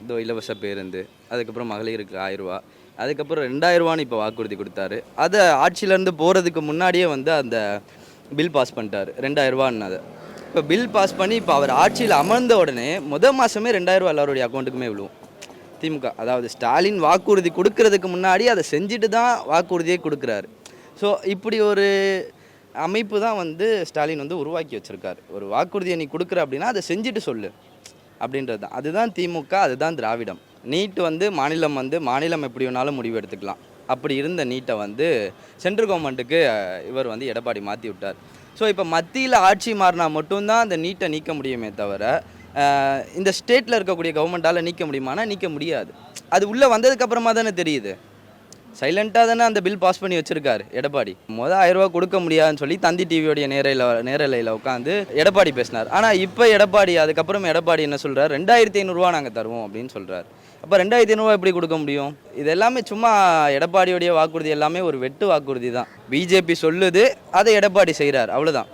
இதோ இலவச பேருந்து, அதுக்கப்புறம் மகளிருக்கு ரூ. 1000, அதுக்கப்புறம் ரூ. 2000 இப்போ வாக்குறுதி கொடுத்தாரு. அதை ஆட்சியிலேருந்து போகிறதுக்கு முன்னாடியே வந்து அந்த பில் பாஸ் பண்ணிட்டார் ரூ. 2000 இப்போ பில் பாஸ் பண்ணி இப்போ அவர் ஆட்சியில் அமர்ந்த உடனே மாதமே ரூ. 2000 எல்லாருடைய அக்கௌண்ட்டுக்குமே விழுவும். திமுக அதாவது ஸ்டாலின் வாக்குறுதி கொடுக்கறதுக்கு முன்னாடி அதை செஞ்சுட்டு தான் வாக்குறுதியே கொடுக்குறாரு. ஸோ இப்படி ஒரு அமைப்பு தான் வந்து ஸ்டாலின் வந்து உருவாக்கி வச்சுருக்காரு. ஒரு வாக்குறுதியை நீ கொடுக்குற அப்படின்னா அதை செஞ்சுட்டு சொல்லு அப்படின்றது தான். அதுதான் திமுக, அதுதான் திராவிடம். நீட் வந்து மாநிலம் எப்படி வேணாலும் முடிவு எடுத்துக்கலாம். அப்படி இருந்த நீட்டை வந்து சென்ட்ரல் கவர்மெண்ட்டுக்கு இவர் வந்து எடப்பாடி மாற்றி விட்டார். ஸோ இப்போ மத்தியில் ஆட்சி மாறினா மட்டும்தான் அந்த நீட்டை நீக்க முடியுமே தவிர இந்த ஸ்டேட்டில் இருக்கக்கூடிய கவர்மெண்ட்டால் நீக்க முடியுமானா நீக்க முடியாது. அது உள்ளே வந்ததுக்கப்புறமா தானே தெரியுது. சைலண்ட்டாக தானே அந்த பில் பாஸ் பண்ணி வச்சுருக்காரு எடப்பாடி. 1000 ரூபா கொடுக்க முடியாதுன்னு சொல்லி தந்தி டிவியோடைய நேரலையில் உட்காந்து எடப்பாடி பேசினார். ஆனால் இப்போ அதுக்கப்புறம் எடப்பாடி என்ன சொல்கிறார், 2500 நாங்கள் தருவோம் அப்படின்னு சொல்கிறார். அப்போ 2500 எப்படி கொடுக்க முடியும்? இது எல்லாமே சும்மா எடப்பாடியோடைய வாக்குறுதி எல்லாமே ஒரு வெட்டு வாக்குறுதி தான். பிஜேபி சொல்லுது, அதை எடப்பாடி செய்கிறார், அவ்வளோதான்.